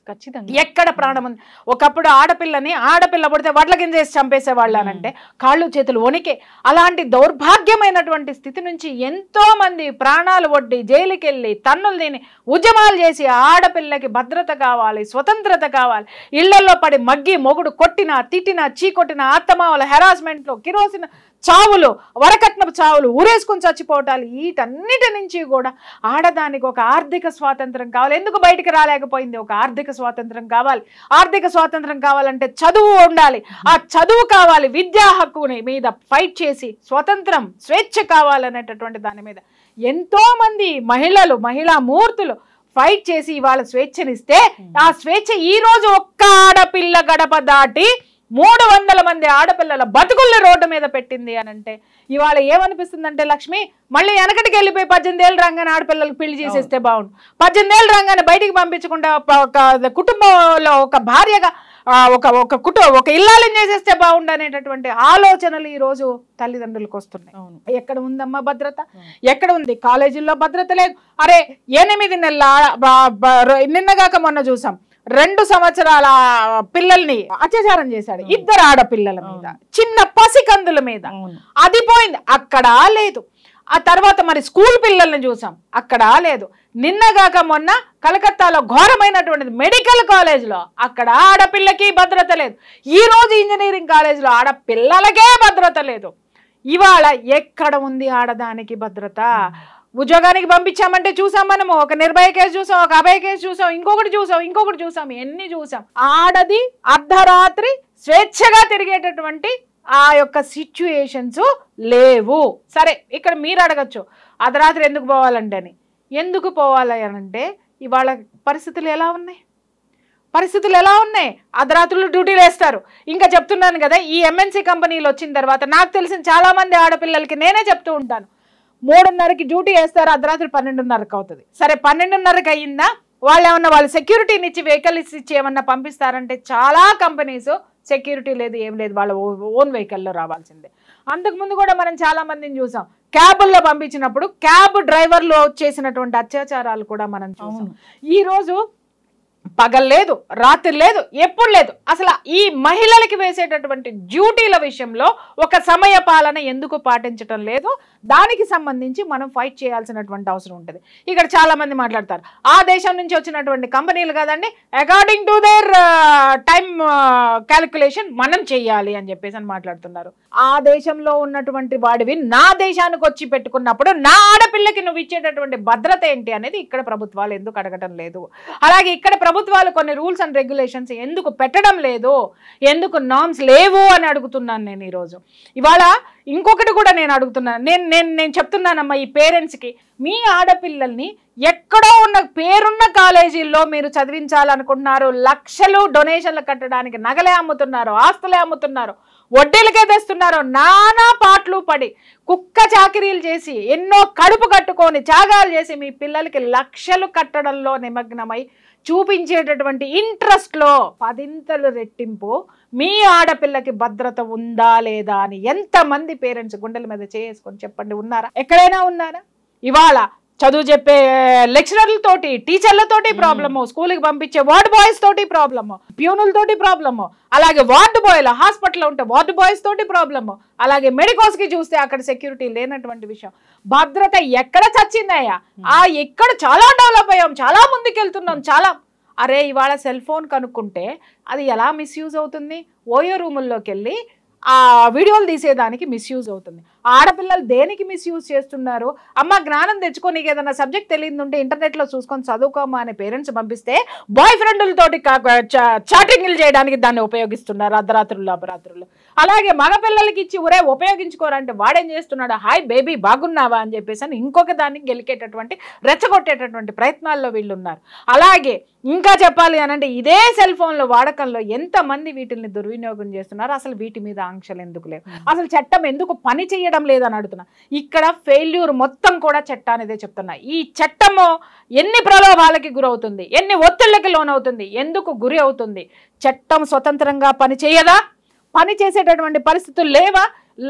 ఖచ్చితంగా. ఎక్కడ ప్రాణం ఉంది. ఒకప్పుడు ఆడపిల్ల పుడితే వడ్ల కింద వేసి చంపేసేవాళ్ళు అనంటే కాళ్ళు చేతులు వణికే. అలాంటి దౌర్భాగ్యమైనటువంటి స్థితి నుంచి ఎంతో మంది ప్రాణాలు ఒడ్డి జైలుకి వెళ్ళి తన్నులు తిని ఉద్యమాలు చేసి ఆడపిల్లకి భద్రత కావాలి, స్వతంత్రత కావాలి, ఇళ్లలో పడి మగ్గి మొగుడు కొట్టినా తిట్టినా చీకొట్టిన అత్తమావల హెరాస్మెంట్లు, కిరోసిన చావులు, వరకట్నపు చావులు, ఊరేసుకుని చచ్చిపోవటాలు, వీటన్నిటి నుంచి కూడా ఆడదానికి ఒక ఆర్థిక స్వాతంత్రం కావాలి. ఎందుకు బయటికి రాలేకపోయింది? ఒక ఆర్థిక స్వాతంత్రం కావాలి. ఆర్థిక స్వాతంత్రం కావాలంటే చదువు ఉండాలి. ఆ చదువు కావాలి. విద్యా హక్కుని మీద ఫైట్ చేసి స్వతంత్రం, స్వేచ్ఛ కావాలనేటటువంటి దాని మీద ఎంతో మంది మహిళా మూర్తులు ఫైట్ చేసి ఇవాళ స్వేచ్ఛనిస్తే ఆ స్వేచ్ఛ ఈ రోజు ఒక్క ఆడపిల్ల గడప దాటి 300 మంది ఆడపిల్లల బతుకుల్ని రోడ్డు మీద పెట్టింది అని అంటే ఇవాళ ఏమనిపిస్తుందంటే లక్ష్మి మళ్ళీ వెనకటికి వెళ్ళిపోయి 18 ఏళ్ళు రాగానే ఆడపిల్లలకు పెళ్లి చేసేస్తే బాగుండు, 18 ఏళ్ళు రాగానే బయటికి పంపించకుండా ఒక కుటుంబంలో ఒక భార్యగా ఒక ఇల్లాలని చేసేస్తే బాగుండు అనేటటువంటి ఆలోచనలు ఈ రోజు తల్లిదండ్రులకు వస్తున్నాయి. ఎక్కడ ఉందమ్మా భద్రత? ఎక్కడ ఉంది? కాలేజీల్లో భద్రత లేదు. అరే 8 నెలల నిన్నగాక మొన్న చూసాం 2 సంవత్సరాల పిల్లల్ని అత్యాచారం చేశాడు, 2 ఆడపిల్లల మీద, చిన్న పసికందుల మీద. అది పోయింది, అక్కడ లేదు. ఆ తర్వాత మరి స్కూల్ పిల్లల్ని చూసాం, అక్కడ లేదు. నిన్నగాక మొన్న కలకత్తాలో ఘోరమైనటువంటిది మెడికల్ కాలేజ్లో, అక్కడ ఆడపిల్లకి భద్రత లేదు. ఈ రోజు ఇంజనీరింగ్ కాలేజ్లో ఆడపిల్లలకే భద్రత లేదు. ఇవాళ ఎక్కడ ఉంది ఆడదానికి భద్రత? ఉద్యోగానికి పంపించామంటే చూసాం మనము, ఒక నిర్భయ కేసు చూసాం, ఒక అభయ కేసు చూసాం, ఇంకొకటి చూసాం, ఎన్ని చూసాం. ఆడది అర్ధరాత్రి స్వేచ్ఛగా తిరిగేటటువంటి ఆ యొక్క సిచ్యుయేషన్స్ లేవు. సరే, ఇక్కడ మీరు అడగచ్చు అర్ధరాత్రి ఎందుకు పోవాలంటే అని. ఎందుకు పోవాలి అనంటే ఇవాళ పరిస్థితులు ఎలా ఉన్నాయి? అర్ధరాత్రులు డ్యూటీలు వేస్తారు. ఇంకా చెప్తున్నాను కదా, ఈ ఎంఎన్సీ కంపెనీలు వచ్చిన తర్వాత నాకు తెలిసిన చాలా మంది ఆడపిల్లలకి నేనే చెప్తూ ఉంటాను, 3:30కి డ్యూటీ వేస్తారు, అర్ధరాత్రి 12:30కి అవుతుంది. సరే 12:30కి అయ్యిందా, వాళ్ళు సెక్యూరిటీని ఇచ్చి వెహికల్ ఇచ్చి ఏమన్నా పంపిస్తారంటే చాలా కంపెనీస్ సెక్యూరిటీ లేదు, ఏం లేదు, వాళ్ళ ఓన్ వెహికల్లో రావాల్సిందే. అంతకుముందు కూడా మనం చాలా మందిని చూసాం, క్యాబుల్లో పంపించినప్పుడు క్యాబ్ డ్రైవర్లు చేసినటువంటి అత్యాచారాలు కూడా మనం చూసాం. ఈ రోజు పగలు లేదు, రాత్రి లేదు, ఎప్పుడు లేదు. అసలు ఈ మహిళలకి వేసేటటువంటి డ్యూటీల విషయంలో ఒక సమయ పాలన ఎందుకు పాటించడం లేదు? దానికి సంబంధించి మనం ఫైట్ చేయాల్సినటువంటి అవసరం ఉంటుంది. ఇక్కడ చాలా మంది మాట్లాడతారు, ఆ దేశం నుంచి వచ్చినటువంటి కంపెనీలు కదండి, according to their time calculation మనం చెయ్యాలి అని చెప్పేసి అని మాట్లాడుతున్నారు. ఆ దేశంలో ఉన్నటువంటి వాడివి నా దేశానికి వచ్చి పెట్టుకున్నప్పుడు నా ఆడపిల్లకి నువ్వు ఇచ్చేటటువంటి భద్రత ఏంటి అనేది ఇక్కడ ప్రభుత్వాలు ఎందుకు అడగటం లేదు? అలాగే ఇక్కడ ప్రభుత్వాలు కొన్ని రూల్స్ అండ్ రెగ్యులేషన్స్ ఎందుకు పెట్టడం లేదు? ఎందుకు నార్మ్స్ లేవు అని అడుగుతున్నాను నేను ఈరోజు. ఇవాళ ఇంకొకటి కూడా నేను అడుగుతున్నాను, నేను చెప్తున్నానమ్మా ఈ పేరెంట్స్కి, మీ ఆడపిల్లల్ని ఎక్కడో ఉన్న పేరున్న కాలేజీల్లో మీరు చదివించాలనుకుంటున్నారు, లక్షలు డొనేషన్లు కట్టడానికి నగలే అమ్ముతున్నారు, ఆస్తులే అమ్ముతున్నారు, వడ్డీలకే తెస్తున్నారు, నానా పాటలు పడి కుక్క చాకిరీలు చేసి ఎన్నో కడుపు కట్టుకొని త్యాగాలు చేసి మీ పిల్లలకి లక్షలు కట్టడంలో నిమగ్నమై చూపించేటటువంటి ఇంట్రెస్ట్లో 10 రెట్టింపు మీ ఆడపిల్లకి భద్రత ఉందా లేదా అని ఎంతమంది పేరెంట్స్ గుండెల మీద చేసుకొని చెప్పండి, ఉన్నారా? ఎక్కడైనా ఉన్నారా? ఇవాళ చదువు చెప్పే లెక్చరర్లతోటి, టీచర్లతోటి ప్రాబ్లము, స్కూల్కి పంపించే వార్డ్ బాయ్స్ తోటి ప్రాబ్లము, ప్యూనులతోటి ప్రాబ్లము, అలాగే వార్డు బాయ్లు హాస్పిటల్లో ఉంటే వార్డు బాయ్స్ తోటి ప్రాబ్లము, అలాగే మెడికోస్కి చూస్తే అక్కడ సెక్యూరిటీ లేనటువంటి విషయం. భద్రత ఎక్కడ చచ్చిందయ్యా? ఎక్కడ చాలా డెవలప్ అయ్యాం, చాలా ముందుకెళ్తున్నాం, చాలా. అరే ఇవాళ సెల్ ఫోన్ కనుక్కుంటే అది ఎలా మిస్యూజ్ అవుతుంది? ఓయో రూముల్లోకి వెళ్ళి ఆ వీడియోలు తీసేదానికి మిస్యూజ్ అవుతుంది. ఆడపిల్లలు దేనికి మిస్యూజ్ చేస్తున్నారు? అమ్మ జ్ఞానం తెచ్చుకో, నీకు ఏదైనా సబ్జెక్ట్ తెలియదు ఉంటే ఇంటర్నెట్లో చూసుకొని చదువుకోమా అనే పేరెంట్స్ పంపిస్తే బాయ్ ఫ్రెండ్లతోటి చాటింగ్లు చేయడానికి దాన్ని ఉపయోగిస్తున్నారు అర్ధరాత్రులు అపరాత్రులు. అలాగే మగపిల్లలకి ఇచ్చి ఒరే ఉపయోగించుకోరంటే వాడేం చేస్తున్నాడు, హాయ్ బేబీ బాగున్నావా అని చెప్పేసి అని ఇంకొక దానికి గెలికేటటువంటి రెచ్చగొట్టేటటువంటి ప్రయత్నాల్లో వీళ్ళు ఉన్నారు. అలాగే ఇంకా చెప్పాలి అనంటే ఇదే సెల్ ఫోన్ల వాడకంలో ఎంతమంది వీటిని దుర్వినియోగం చేస్తున్నారు? అసలు వీటి మీద ఆంక్షలు ఎందుకు లేవు? అసలు చట్టం ఎందుకు పని చేయడం లేదని అడుగుతున్నా. ఇక్కడ ఫెయిల్యూర్ మొత్తం కూడా చట్టానిదే చెప్తున్నా. ఈ చట్టము ఎన్ని ప్రలోభాలకి గురవుతుంది, ఎన్ని ఒత్తిళ్లకి లోనవుతుంది, ఎందుకు గురి అవుతుంది? చట్టం స్వతంత్రంగా పని చేయదా? పని చేసేటటువంటి పరిస్థితులు లేవా?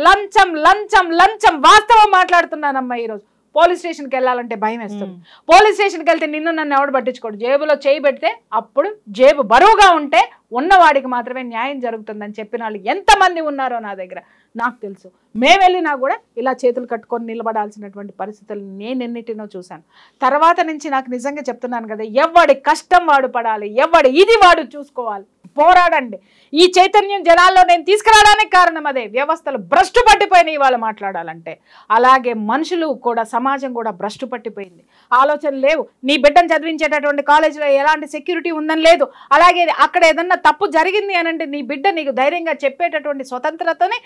లంచం లంచం లంచం. వాస్తవం మాట్లాడుతున్నానమ్మా. ఈరోజు పోలీస్ స్టేషన్కి వెళ్ళాలంటే భయం వేస్తుంది. పోలీస్ స్టేషన్కి వెళ్తే నిన్ను నన్ను ఎవడు పట్టించుకోడు. జేబులో చేయి పెడితే అప్పుడు జేబు బరువుగా ఉంటే ఉన్నవాడికి మాత్రమే న్యాయం జరుగుతుందని చెప్పిన వాళ్ళు ఎంతమంది ఉన్నారో నా దగ్గర నాకు తెలుసు. మేము వెళ్ళినా కూడా ఇలా చేతులు కట్టుకొని నిలబడాల్సినటువంటి పరిస్థితులు నేను ఎన్నిటినో చూశాను. తర్వాత నుంచి నాకు నిజంగా చెప్తున్నాను కదా, ఎవడి కష్టం వాడు పడాలి, ఎవడి ఇది వాడు చూసుకోవాలి. పోరాడండి. ఈ చైతన్యం జనాల్లో నేను తీసుకురావడానికి కారణం అదే. వ్యవస్థలు భ్రష్టు పట్టిపోయినాయి వాళ్ళు మాట్లాడాలంటే. అలాగే మనుషులు కూడా, సమాజం కూడా భ్రష్టు పట్టిపోయింది. ఆలోచనలు లేవు. నీ బిడ్డను చదివించేటటువంటి కాలేజీలో ఎలాంటి సెక్యూరిటీ ఉందని లేదు. అలాగే అక్కడ ఏదన్నా తప్పు జరిగింది అని అంటే నీ బిడ్డ నీకు ధైర్యంగా చెప్పేటటువంటి స్వతంత్రతని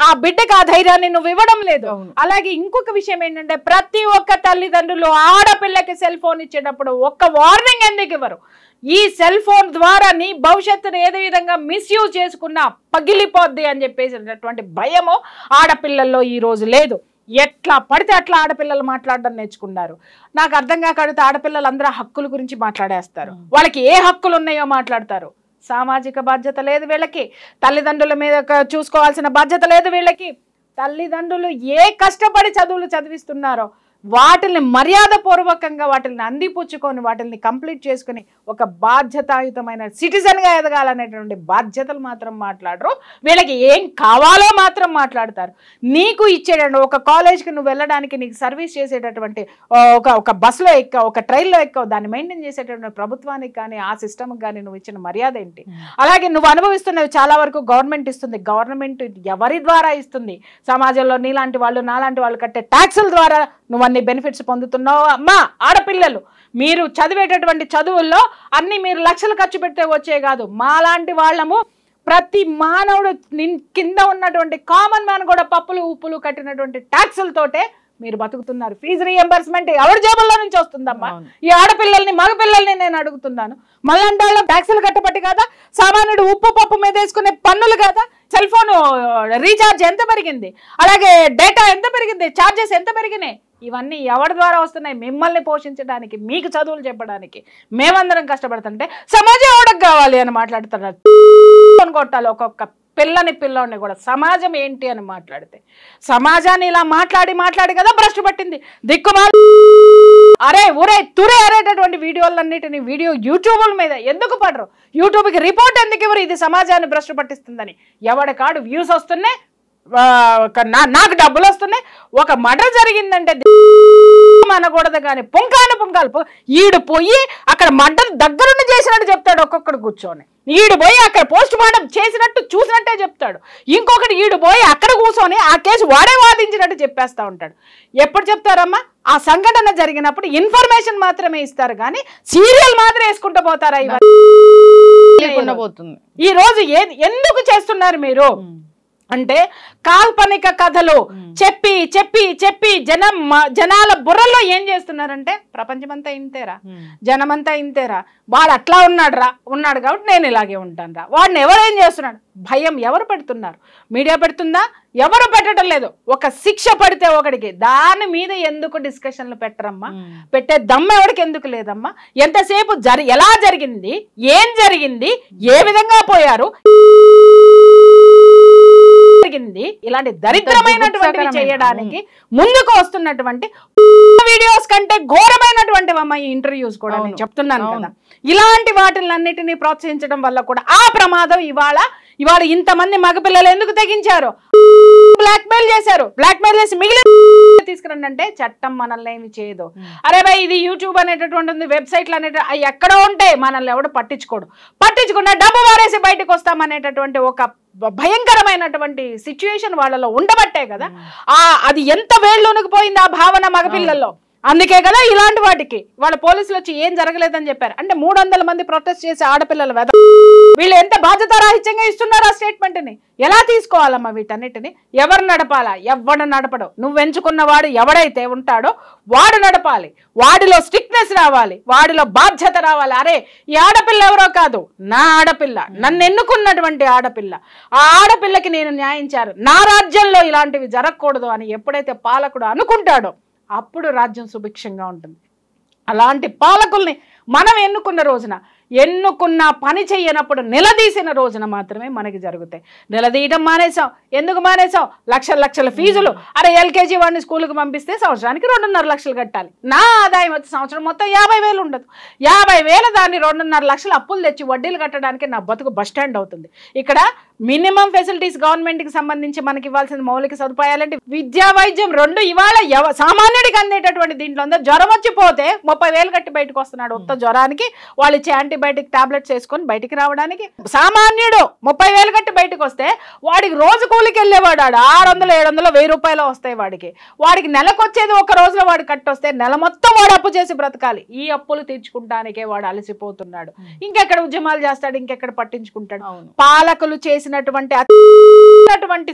ఆ బిడ్డకి ఆ ధైర్యాన్ని నువ్వు ఇవ్వడం లేదు. అలాగే ఇంకొక విషయం ఏంటంటే, ప్రతి ఒక్క తల్లిదండ్రులు ఆడపిల్లకి సెల్ ఫోన్ ఇచ్చేటప్పుడు ఒక్క వార్నింగ్ ఎందుకు ఇవ్వరు? ఈ సెల్ ఫోన్ ద్వారా నీ భవిష్యత్తును ఏదే విధంగా మిస్యూజ్ చేసుకున్నా పగిలిపోద్ది అని చెప్పేసినటువంటి భయము ఆడపిల్లల్లో ఈ రోజు లేదు. ఎట్లా పడితే అట్లా ఆడపిల్లలు మాట్లాడడం నేర్చుకున్నారు. నాకు అర్థం కాకడితే ఆడపిల్లలు అందరూ హక్కుల గురించి మాట్లాడేస్తారు. వాళ్ళకి ఏ హక్కులు ఉన్నాయో మాట్లాడతారు. సామాజిక బాధ్యత లేదు వీళ్ళకి. తల్లిదండ్రుల మీద చూసుకోవాల్సిన బాధ్యత లేదు వీళ్ళకి. తల్లిదండ్రులు ఏ కష్టపడి చదువులు చదివిస్తున్నారో వాటిని మర్యాదపూర్వకంగా వాటిని అందిపుచ్చుకొని వాటిని కంప్లీట్ చేసుకుని ఒక బాధ్యతాయుతమైన సిటిజన్గా ఎదగాలనేటువంటి బాధ్యతలు మాత్రం మాట్లాడరు. వీళ్ళకి ఏం కావాలో మాత్రం మాట్లాడతారు. నీకు ఇచ్చేటండి ఒక కాలేజ్కి నువ్వు వెళ్ళడానికి నీకు సర్వీస్ చేసేటటువంటి ఒక బస్సులో ఎక్కావు, ఒక ట్రైన్లో ఎక్కావు, దాన్ని మెయింటైన్ చేసేటటువంటి ప్రభుత్వానికి కానీ ఆ సిస్టమ్కి కానీ నువ్వు ఇచ్చిన మర్యాద ఏంటి? అలాగే నువ్వు అనుభవిస్తున్నవి చాలా వరకు గవర్నమెంట్ ఇస్తుంది. గవర్నమెంట్ ఎవరి ద్వారా ఇస్తుంది? సమాజంలో నీలాంటి వాళ్ళు నాలాంటి వాళ్ళు కట్టే ట్యాక్సుల ద్వారా నువ్వు అన్ని బెనిఫిట్స్ పొందుతున్నావు. అమ్మా ఆడపిల్లలు మీరు చదివేటటువంటి చదువుల్లో అన్ని మీరు లక్షలు ఖర్చు పెడితే వచ్చే కాదు. మాలాంటి వాళ్ళము ప్రతి మానవుడు కింద ఉన్నటువంటి కామన్ మ్యాన్ కూడా పప్పులు ఉప్పులు కట్టినటువంటి ట్యాక్సులతోటే మీరు బతుకుతున్నారు. ఫీజు రీఎంబర్స్మెంట్ ఎవరి జేబుల్లో నుంచి వస్తుందమ్మా? ఈ ఆడపిల్లల్ని మగపిల్లల్ని నేను అడుగుతున్నాను. మళ్ళంటే వాళ్ళ ట్యాక్సులు కట్టబట్టి కదా, సామాన్యుడు ఉప్పు పప్పు మీద వేసుకునే పన్నులు కదా, సెల్ ఫోన్ రీఛార్జ్ ఎంత పెరిగింది, అలాగే డేటా ఎంత పెరిగింది, ఛార్జెస్ ఎంత పెరిగినాయి, ఇవన్నీ ఎవరి ద్వారా వస్తున్నాయి? మిమ్మల్ని పోషించడానికి, మీకు చదువులు చెప్పడానికి మేమందరం కష్టపడుతుంటే సమాజం ఎవరికి కావాలి అని మాట్లాడుతున్నారు. కొట్టాలి ఒక్కొక్క పిల్లోని కూడా. సమాజం ఏంటి అని మాట్లాడితే సమాజాన్ని ఇలా మాట్లాడి కదా భ్రష్టు పట్టింది. దిక్కుమాల అరే ఊరే తురే అరేటటువంటి వీడియోలన్నిటిని యూట్యూబ్ల మీద ఎందుకు పడరు? యూట్యూబ్కి రిపోర్ట్ ఎందుకు ఇవ్వరు? ఇది సమాజాన్ని భ్రష్టు పట్టిస్తుందని. ఎవడి కాడు వ్యూస్ వస్తున్నాయి, నాకు డబ్బులు వస్తున్నాయి. ఒక మర్డర్ జరిగిందంటే అనకూడదు కానీ పుంకాలు ఈడు పోయి అక్కడ మర్డర్ దగ్గరుండి చేసినట్టు చెప్తాడు. ఒక్కొక్కడు కూర్చొని ఈడు పోయి అక్కడ పోస్ట్ మార్టం చేసినట్టు చూసినట్టే చెప్తాడు. ఇంకొకటి ఈడు పోయి అక్కడ కూర్చొని ఆ కేసు వాడే వాదించినట్టు చెప్పేస్తా ఉంటాడు. ఎప్పుడు చెప్తారమ్మా? ఆ సంఘటన జరిగినప్పుడు ఇన్ఫర్మేషన్ మాత్రమే ఇస్తారు కానీ సీరియల్ మాత్రం వేసుకుంటూ పోతారా? పోతుంది. ఈ రోజు ఎందుకు చేస్తున్నారు మీరు అంటే కాల్పనిక కథలు చెప్పి చెప్పి చెప్పి జనాల బుర్రల్లో ఏం చేస్తున్నారంటే ప్రపంచమంతా ఇంతేరా, జనమంతా ఇంతేరా, వాడు అట్లా ఉన్నాడు కాబట్టి నేను ఇలాగే ఉంటాను రా. వాడిని ఎవరేం చేస్తున్నాడు? భయం ఎవరు పెడుతున్నారు? మీడియా పెడుతుందా? ఎవరు పెట్టడం లేదు. ఒక శిక్ష పడితే ఒకడికి దాని మీద ఎందుకు డిస్కషన్లు పెట్టరమ్మా? పెట్టే దమ్ము ఎవరికి ఎందుకు లేదమ్మా? ఎంతసేపు ఎలా జరిగింది, ఏం జరిగింది, ఏ విధంగా పోయారు, ఇలాంటి దరిద్రమైనటువంటి చేయడానికి ముందుకు వస్తున్నటువంటి వీడియోస్ కంటే ఘోరమైనటువంటి ఈ ఇంటర్వ్యూస్ కూడా నేను చెప్తున్నాను కదా. ఇలాంటి వాటిలన్నిటినీ ప్రోత్సహించడం వల్ల కూడా ఆ ప్రమాదం ఇవాళ ఇంతమంది మగపిల్లలు ఎందుకు తెగించారు? బ్లాక్మెయిల్ చేశారు. బ్లాక్మెయిల్ చేసి మిగిలిన తీసుకురండి అంటే చట్టం మనల్ని ఏమి చేయదు. అరే భయ్ ఇది యూట్యూబ్ అనేటటువంటి వెబ్సైట్లు అనేటువంటి అవి ఎక్కడో ఉంటాయి, మనల్ని ఎవడు పట్టించుకున్నా డబ్బు వారేసి బయటకు వస్తామనేటటువంటి ఒక భయంకరమైనటువంటి సిచ్యువేషన్ వాళ్ళలో ఉండబట్టే కదా అది ఎంత వేళ్ళలోనికి పోయింది ఆ భావన మగపిల్లల్లో. అందుకే కదా ఇలాంటి వాటికి వాళ్ళ పోలీసులు వచ్చి ఏం జరగలేదని చెప్పారు. అంటే 300 మంది ప్రొటెస్ట్ చేసే ఆడపిల్లలు వీళ్ళు ఎంత బాధ్యతారాహిత్యంగా ఇస్తున్నారు ఆ స్టేట్మెంట్ ని. ఎలా తీసుకోవాలమ్మా వీటన్నిటిని? ఎవరు నడపాలా? ఎవడు నడపడు. నువ్వు ఎంచుకున్నవాడు ఎవడైతే ఉంటాడో వాడు నడపాలి. వాడిలో స్ట్రిక్ట్నెస్ రావాలి, వాడిలో బాధ్యత రావాలి. అరే ఈ ఆడపిల్ల ఎవరో కాదు, నా ఆడపిల్ల, నన్ను ఎన్నుకున్నటువంటి ఆడపిల్ల, ఆ ఆడపిల్లకి నేను న్యాయం చేయాలి, నా రాజ్యంలో ఇలాంటివి జరగకూడదు అని ఎప్పుడైతే పాలకుడు అనుకుంటాడో అప్పుడు రాజ్యం సుభిక్షంగా ఉంటుంది. అలాంటి పాలకుల్ని మనం ఎన్నుకున్న రోజున ఎన్నుకున్న పని చెయ్యనప్పుడు నిలదీసిన రోజున మాత్రమే మనకి జరుగుతాయి. నిలదీయడం మానేసాం. ఎందుకు మానేసాం? లక్షల ఫీజులు. అరే ఎల్కేజీ వాడిని స్కూల్కి పంపిస్తే సంవత్సరానికి 2.5 లక్షలు కట్టాలి. నా ఆదాయం వచ్చి సంవత్సరం మొత్తం 50,000 ఉండదు. 50,000 దాన్ని 2.5 లక్షలు అప్పులు తెచ్చి వడ్డీలు కట్టడానికి నా బతుకు బస్టాండ్ అవుతుంది. ఇక్కడ మినిమం ఫెసిలిటీస్ గవర్నమెంట్కి సంబంధించి మనకి ఇవ్వాల్సిన మౌలిక సదుపాయాలంటే విద్యా వైద్యం 2 ఇవాళ సామాన్యుడికి అందేటటువంటి దీంట్లో ఉందో. జ్వరం వచ్చిపోతే 30,000 కట్టి బయటకు వస్తున్నాడు. ఉత్త జ్వరానికి వాళ్ళు ఇచ్చే యాంటీబయాటిక్ టాబ్లెట్స్ వేసుకొని బయటికి రావడానికి. సామాన్యుడు 30,000 కట్టి బయటకు వస్తే వాడికి రోజు కూలికి వెళ్ళేవాడు 600, 700, 1000 రూపాయలు వస్తాయి వాడికి నెలకు వచ్చేది ఒక రోజులో వాడు కట్టొస్తే నెల మొత్తం వాడు అప్పు చేసి బ్రతకాలి. ఈ అప్పులు తీర్చుకుంటానికే వాడు అలసిపోతున్నాడు. ఇంకెక్కడ ఉద్యమాలు చేస్తాడు, ఇంకెక్కడ పట్టించుకుంటాడు. పాలకులు చేసినటువంటి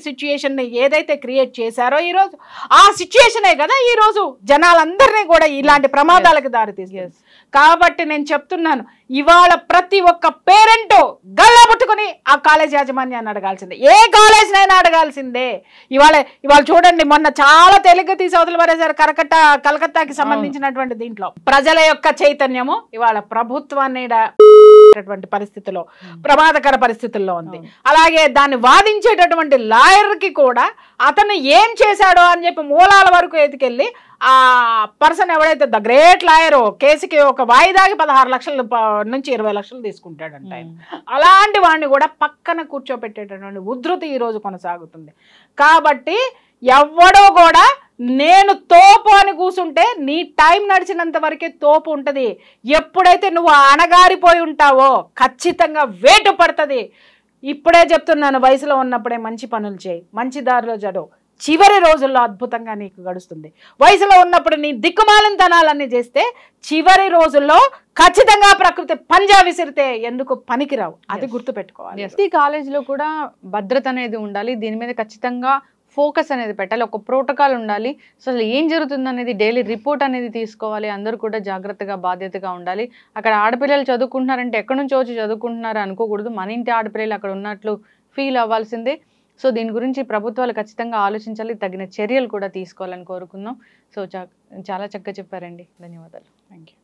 సిచ్యుయేషన్ ని ఏదైతే క్రియేట్ చేశారో ఈ రోజు, ఆ సిచ్యుయేషనే కదా ఈ రోజు జనాలందరినీ కూడా ఇలాంటి ప్రమాదాలకు దారితీస్తుంది. కాబట్టి నేను చెప్తున్నాను, ఇవాళ ప్రతి ఒక్క పేరెంట్ గల్లా పట్టుకుని ఆ కాలేజ్ యాజమాన్యాన్ని అడగాల్సిందే. ఏ కాలేజ్నైనా అడగాల్సిందే. ఇవాళ చూడండి, మొన్న చాలా తేలిగ్గా తీసి అవతల పడేశారు కలకత్తాకి సంబంధించినటువంటి దీంట్లో. ప్రజల యొక్క చైతన్యము ఇవాళ ప్రభుత్వాన్ని పరిస్థితిలో, ప్రమాదకర పరిస్థితుల్లో ఉంది. అలాగే దాన్ని వాదించేటటువంటి లాయర్ కి కూడా అతను ఏం చేశాడో అని చెప్పి మూలాల వరకు ఎత్తుకెళ్ళి ఆ పర్సన్ ఎవడైతే ద గ్రేట్ లాయర్ కేసుకి ఒక వాయిదాకి 16 లక్షల నుంచి 20 లక్షలు తీసుకుంటాడంట. అలాంటి వాడిని కూడా పక్కన కూర్చోబెట్టేటటువంటి ఉధృతి ఈ రోజు కొనసాగుతుంది. కాబట్టి ఎవడో కూడా నేను తోపు అని కూర్చుంటే నీ టైం నడిచినంత వరకే తోపు ఉంటుంది. ఎప్పుడైతే నువ్వు అణగారిపోయి ఉంటావో ఖచ్చితంగా వేటు పడుతుంది. ఇప్పుడే చెప్తున్నాను, వయసులో ఉన్నప్పుడే మంచి పనులు చేయి, మంచి దారిలో చదువు, చివరి రోజుల్లో అద్భుతంగా నీకు గడుస్తుంది. వయసులో ఉన్నప్పుడు నీ దిక్కుమాలినతనాలన్నీ చేస్తే చివరి రోజుల్లో ఖచ్చితంగా ప్రకృతి పంజా విసిరితే ఎందుకు పనికిరావు. అది గుర్తుపెట్టుకోవాలి. ప్రతి కాలేజీలో కూడా భద్రత అనేది ఉండాలి. దీని మీద ఖచ్చితంగా ఫోకస్ అనేది పెట్టాలి. ఒక ప్రోటోకాల్ ఉండాలి. అసలు ఏం జరుగుతుంది అనేది డైలీ రిపోర్ట్ అనేది తీసుకోవాలి. అందరూ కూడా జాగ్రత్తగా బాధ్యతగా ఉండాలి. అక్కడ ఆడపిల్లలు చదువుకుంటున్నారంటే ఎక్కడి నుంచో వచ్చి చదువుకుంటున్నారో అనుకోకూడదు. మన ఇంటి ఆడపిల్లలు అక్కడ ఉన్నట్లు ఫీల్ అవ్వాల్సిందే. సో దీని గురించి ప్రభుత్వాలు ఖచ్చితంగా ఆలోచించాలి, తగిన చర్యలు కూడా తీసుకోవాలని కోరుకుందాం. సో చాలా చక్కగా చెప్పారండి. ధన్యవాదాలు. Thank you.